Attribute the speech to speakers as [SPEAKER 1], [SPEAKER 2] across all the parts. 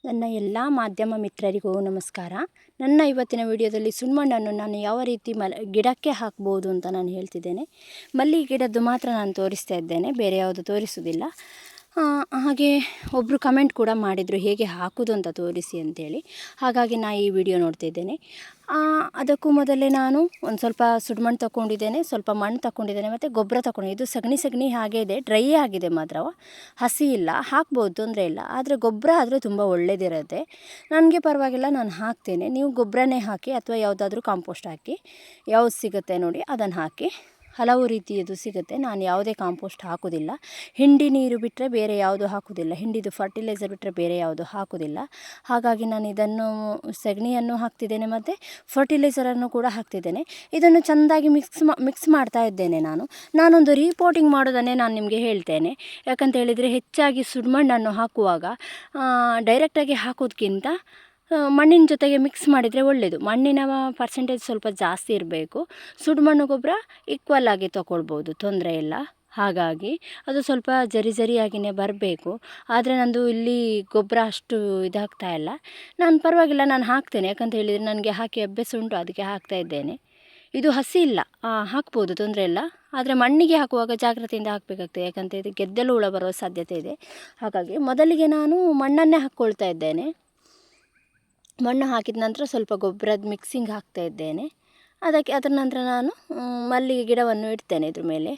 [SPEAKER 1] ನನ್ನ ಎಲ್ಲ ಮಾಧ್ಯಮ ಮಿತ್ರರಿಗೂ ನಮಸ್ಕಾರ. ನನ್ನ ಇವತ್ತಿನ ವಿಡಿಯೋದಲ್ಲಿ ಸುಣ್ಮಣ್ಣನ್ನು ನಾನು ಯಾವ ರೀತಿ ಗಿಡಕ್ಕೆ ಹಾಕ್ಬೋದು ಅಂತ ನಾನು ಹೇಳ್ತಿದ್ದೇನೆ. ಮಲ್ಲಿಗೆ ಗಿಡದ್ದು ಮಾತ್ರ ನಾನು ತೋರಿಸ್ತಾ ಇದ್ದೇನೆ, ಬೇರೆ ಯಾವುದು ತೋರಿಸುವುದಿಲ್ಲ. ಹಾಗೆ ಒಬ್ಬರು ಕಮೆಂಟ್ ಕೂಡ ಮಾಡಿದರು ಹೇಗೆ ಹಾಕೋದು ಅಂತ ತೋರಿಸಿ ಅಂತೇಳಿ. ಹಾಗಾಗಿ ನಾನು ಈ ವಿಡಿಯೋ ನೋಡ್ತಿದ್ದೇನೆ. ಅದಕ್ಕೂ ಮೊದಲೇ ನಾನು ಒಂದು ಸ್ವಲ್ಪ ಸುಡುಮಣ್ಣು ತಗೊಂಡಿದ್ದೇನೆ, ಸ್ವಲ್ಪ ಮಣ್ಣು ತಗೊಂಡಿದ್ದೇನೆ, ಮತ್ತು ಗೊಬ್ಬರ ತಗೊಂಡಿದ್ದೆ. ಇದು ಸಗಣಿ ಹಾಗೆ ಇದೆ, ಡ್ರೈ ಆಗಿದೆ ಮಾತ್ರ, ಹಸಿ ಇಲ್ಲ. ಹಾಕ್ಬೋದು, ತೊಂದರೆ ಇಲ್ಲ. ಆದರೆ ಗೊಬ್ಬರ ಆದರೆ ತುಂಬ ಒಳ್ಳೆಯದಿರುತ್ತೆ. ನನಗೆ ಪರವಾಗಿಲ್ಲ, ನಾನು ಹಾಕ್ತೇನೆ. ನೀವು ಗೊಬ್ಬರನೇ ಹಾಕಿ ಅಥವಾ ಯಾವುದಾದ್ರೂ ಕಾಂಪೋಸ್ಟ್ ಹಾಕಿ, ಯಾವ್ದು ಸಿಗುತ್ತೆ ನೋಡಿ ಅದನ್ನು ಹಾಕಿ. ಹಲವು ರೀತಿಯದು ಸಿಗುತ್ತೆ. ನಾನು ಯಾವುದೇ ಕಾಂಪೋಸ್ಟ್ ಹಾಕೋದಿಲ್ಲ. ಹಿಂಡಿ ನೀರು ಬಿಟ್ಟರೆ ಬೇರೆ ಯಾವುದು ಹಾಕೋದಿಲ್ಲ. ಹಿಂಡಿದು ಫರ್ಟಿಲೈಸರ್ ಬಿಟ್ಟರೆ ಬೇರೆ ಯಾವುದು ಹಾಕೋದಿಲ್ಲ. ಹಾಗಾಗಿ ನಾನು ಇದನ್ನು ಸಗಣಿಯನ್ನು ಹಾಕ್ತಿದ್ದೇನೆ ಮತ್ತು ಫರ್ಟಿಲೈಸರನ್ನು ಕೂಡ ಹಾಕ್ತಿದ್ದೇನೆ. ಇದನ್ನು ಚೆಂದಾಗಿ ಮಿಕ್ಸ್ ಮಾಡ್ತಾ ಇದ್ದೇನೆ. ನಾನೊಂದು ರಿಪೋರ್ಟಿಂಗ್ ಮಾಡೋದನ್ನೇ ನಾನು ನಿಮಗೆ ಹೇಳ್ತೇನೆ. ಯಾಕಂತ ಹೇಳಿದರೆ ಹೆಚ್ಚಾಗಿ ಸುಡುಮಣ್ಣನ್ನು ಹಾಕುವಾಗ ಡೈರೆಕ್ಟಾಗಿ ಹಾಕೋದಕ್ಕಿಂತ ಮಣ್ಣಿನ ಜೊತೆಗೆ ಮಿಕ್ಸ್ ಮಾಡಿದರೆ ಒಳ್ಳೆಯದು. ಮಣ್ಣಿನ ಪರ್ಸೆಂಟೇಜ್ ಸ್ವಲ್ಪ ಜಾಸ್ತಿ ಇರಬೇಕು. ಸುಡುಮಣ್ಣು ಗೊಬ್ಬರ ಈಕ್ವಲ್ ಆಗಿ ತೊಗೊಳ್ಬೋದು, ತೊಂದರೆ ಇಲ್ಲ. ಹಾಗಾಗಿ ಅದು ಸ್ವಲ್ಪ ಜರಿಯಾಗಿಯೇ ಬರಬೇಕು. ಆದರೆ ನಂದು ಇಲ್ಲಿ ಗೊಬ್ಬರ ಅಷ್ಟು ಇದಾಗ್ತಾ ಇಲ್ಲ. ನಾನು ಪರವಾಗಿಲ್ಲ, ನಾನು ಹಾಕ್ತೇನೆ. ಯಾಕಂತ ಹೇಳಿದರೆ ನನಗೆ ಹಾಕಿ ಅಭ್ಯಾಸ ಉಂಟು, ಅದಕ್ಕೆ ಹಾಕ್ತಾ ಇದ್ದೇನೆ. ಇದು ಹಸಿ ಇಲ್ಲ, ಹಾಕ್ಬೋದು, ತೊಂದರೆ ಇಲ್ಲ. ಆದರೆ ಮಣ್ಣಿಗೆ ಹಾಕುವಾಗ ಜಾಗ್ರತೆಯಿಂದ ಹಾಕಬೇಕಾಗ್ತದೆ. ಯಾಕಂತ ಇದು ಗೆದ್ದಲು ಹುಳ ಬರುವ ಸಾಧ್ಯತೆ ಇದೆ. ಹಾಗಾಗಿ ಮೊದಲಿಗೆ ನಾನು ಮಣ್ಣನ್ನೇ ಹಾಕ್ಕೊಳ್ತಾ ಇದ್ದೇನೆ. ಮಣ್ಣು ಹಾಕಿದ ನಂತರ ಸ್ವಲ್ಪ ಗೊಬ್ಬರದ ಮಿಕ್ಸಿಂಗ್ ಹಾಕ್ತಾ ಇದ್ದೇನೆ. ಅದರ ನಂತರ ನಾನು ಮಲ್ಲಿಗೆ ಗಿಡವನ್ನು ಇಡ್ತೇನೆ. ಇದ್ರ ಮೇಲೆ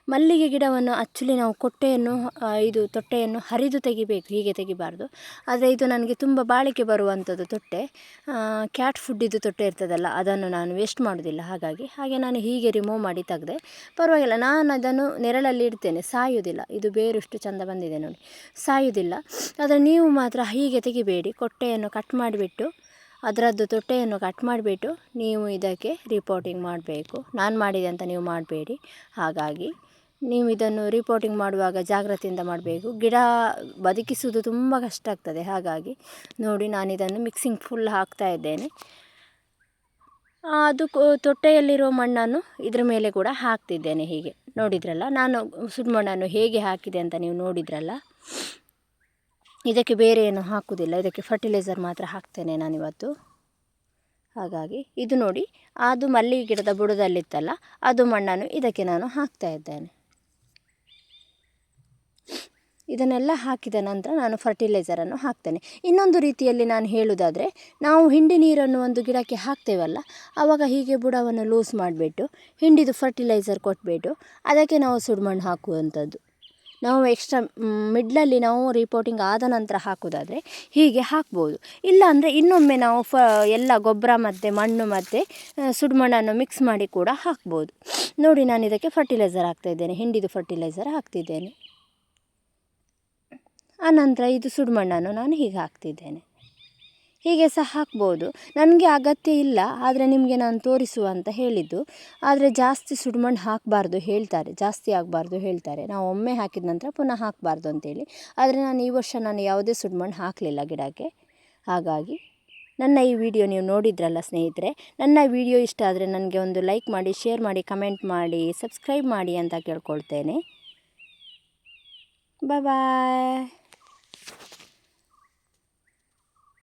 [SPEAKER 1] ಮಲ್ಲಿಗೆ ಗಿಡವನ್ನು ಆ್ಯಕ್ಚುಲಿ ನಾವು ತೊಟ್ಟೆಯನ್ನು ಹರಿದು ತೆಗಿಬೇಕು, ಹೀಗೆ ತೆಗಿಬಾರ್ದು. ಆದರೆ ಇದು ನನಗೆ ತುಂಬ ಬಾಳಿಕೆ ಬರುವಂಥದ್ದು ತೊಟ್ಟೆ. ಕ್ಯಾಟ್ ಫುಡ್ಡಿದ್ದು ತೊಟ್ಟೆ ಇರ್ತದಲ್ಲ, ಅದನ್ನು ನಾನು ವೇಸ್ಟ್ ಮಾಡೋದಿಲ್ಲ. ಹಾಗೆ ನಾನು ಹೀಗೆ ರಿಮೂವ್ ಮಾಡಿ ತೆಗೆದೆ. ಪರವಾಗಿಲ್ಲ, ನಾನು ಅದನ್ನು ನೆರಳಲ್ಲಿ ಇಡ್ತೇನೆ, ಸಾಯುವುದಿಲ್ಲ. ಇದು ಬೇರೆಷ್ಟು ಚೆಂದ ಬಂದಿದೆ ನೋಡಿ, ಸಾಯುವುದಿಲ್ಲ. ಆದರೆ ನೀವು ಮಾತ್ರ ಹೀಗೆ ತೆಗಿಬೇಡಿ. ಕೊಟ್ಟೆಯನ್ನು ಕಟ್ ಮಾಡಿಬಿಟ್ಟು ಅದರದ್ದು ತೊಟ್ಟೆಯನ್ನು ಕಟ್ ಮಾಡಿಬಿಟ್ಟು ನೀವು ಇದಕ್ಕೆ ರಿಪೋರ್ಟಿಂಗ್ ಮಾಡಬೇಕು. ನಾನು ಮಾಡಿದೆ ಅಂತ ನೀವು ಮಾಡಬೇಡಿ. ಹಾಗಾಗಿ ನೀವು ಇದನ್ನು ರಿಪೋರ್ಟಿಂಗ್ ಮಾಡುವಾಗ ಜಾಗ್ರತೆಯಿಂದ ಮಾಡಬೇಕು. ಗಿಡ ಬದುಕಿಸುವುದು ತುಂಬ ಕಷ್ಟ ಆಗ್ತದೆ. ಹಾಗಾಗಿ ನೋಡಿ, ನಾನಿದನ್ನು ಮಿಕ್ಸಿಂಗ್ ಫುಲ್ ಹಾಕ್ತಾ ಇದ್ದೇನೆ. ಅದು ತೊಟ್ಟೆಯಲ್ಲಿರೋ ಮಣ್ಣನ್ನು ಇದ್ರ ಮೇಲೆ ಕೂಡ ಹಾಕ್ತಿದ್ದೇನೆ. ಹೀಗೆ ನೋಡಿದ್ರಲ್ಲ, ನಾನು ಸುಡುಮಣ್ಣನ್ನು ಹೇಗೆ ಹಾಕಿದೆ ಅಂತ ನೀವು ನೋಡಿದ್ರಲ್ಲ. ಇದಕ್ಕೆ ಬೇರೆ ಏನು ಹಾಕುವುದಿಲ್ಲ, ಇದಕ್ಕೆ ಫರ್ಟಿಲೈಸರ್ ಮಾತ್ರ ಹಾಕ್ತೇನೆ ನಾನಿವತ್ತು. ಹಾಗಾಗಿ ಇದು ನೋಡಿ, ಅದು ಮಲ್ಲಿಗೆ ಗಿಡದ ಬುಡದಲ್ಲಿತ್ತಲ್ಲ, ಅದು ಮಣ್ಣನ್ನು ಇದಕ್ಕೆ ನಾನು ಹಾಕ್ತಾ ಇದ್ದೇನೆ. ಇದನ್ನೆಲ್ಲ ಹಾಕಿದ ನಂತರ ನಾನು ಫರ್ಟಿಲೈಸರನ್ನು ಹಾಕ್ತೇನೆ. ಇನ್ನೊಂದು ರೀತಿಯಲ್ಲಿ ನಾನು ಹೇಳುವುದಾದರೆ, ನಾವು ಹಿಂಡಿ ನೀರನ್ನು ಒಂದು ಗಿಡಕ್ಕೆ ಹಾಕ್ತೇವಲ್ಲ, ಆವಾಗ ಹೀಗೆ ಬುಡವನ್ನು ಲೂಸ್ ಮಾಡಿಬಿಟ್ಟು ಹಿಂಡಿದು ಫರ್ಟಿಲೈಸರ್ ಕೊಟ್ಬಿಟ್ಟು ಅದಕ್ಕೆ ನಾವು ಸುಡುಮಣ್ಣು ಹಾಕುವಂಥದ್ದು. ನಾವು ಎಕ್ಸ್ಟ್ರಾ ಮಿಡ್ಲಲ್ಲಿ ನಾವು ರಿಪೋರ್ಟಿಂಗ್ ಆದ ನಂತರ ಹಾಕೋದಾದರೆ ಹೀಗೆ ಹಾಕ್ಬೋದು. ಇಲ್ಲ ಅಂದರೆ ಇನ್ನೊಮ್ಮೆ ನಾವು ಎಲ್ಲ ಗೊಬ್ಬರ ಮತ್ತು ಮಣ್ಣು ಮತ್ತು ಸುಡುಮಣ್ಣನ್ನು ಮಿಕ್ಸ್ ಮಾಡಿ ಕೂಡ ಹಾಕ್ಬೋದು. ನೋಡಿ, ನಾನು ಇದಕ್ಕೆ ಫರ್ಟಿಲೈಸರ್ ಹಾಕ್ತಾಯಿದ್ದೇನೆ, ಹಿಂಡಿದು ಫರ್ಟಿಲೈಸರ್ ಹಾಕ್ತಿದ್ದೇನೆ. ಆನಂತರ ಇದು ಸುಡುಮಣ್ಣನ್ನು ನಾನು ಹೀಗೆ ಹಾಕ್ತಿದ್ದೇನೆ. ಹೀಗೆ ಸಹ ಹಾಕ್ಬೋದು. ನನಗೆ ಅಗತ್ಯ ಇಲ್ಲ, ಆದರೆ ನಿಮಗೆ ನಾನು ತೋರಿಸುವ ಅಂತ ಹೇಳಿದ್ದು. ಆದರೆ ಜಾಸ್ತಿ ಸುಡುಮಣ್ಣು ಹಾಕಬಾರ್ದು ಹೇಳ್ತಾರೆ, ಜಾಸ್ತಿ ಆಗಬಾರ್ದು ಹೇಳ್ತಾರೆ. ನಾವು ಒಮ್ಮೆ ಹಾಕಿದ ನಂತರ ಪುನಃ ಹಾಕಬಾರ್ದು ಅಂತೇಳಿ. ಆದರೆ ನಾನು ಈ ವರ್ಷ ಯಾವುದೇ ಸುಡುಮಣ್ಣು ಹಾಕಲಿಲ್ಲ ಗಿಡಕ್ಕೆ. ಹಾಗಾಗಿ ನನ್ನ ಈ ವಿಡಿಯೋ ನೀವು ನೋಡಿದ್ರಲ್ಲ ಸ್ನೇಹಿತರೆ. ನನ್ನ ವಿಡಿಯೋ ಇಷ್ಟ ಆದರೆ ನನಗೆ ಒಂದು ಲೈಕ್ ಮಾಡಿ, ಶೇರ್ ಮಾಡಿ, ಕಮೆಂಟ್ ಮಾಡಿ, ಸಬ್ಸ್ಕ್ರೈಬ್ ಮಾಡಿ ಅಂತ ಕೇಳ್ಕೊಳ್ತೇನೆ. ಬಾಯ್.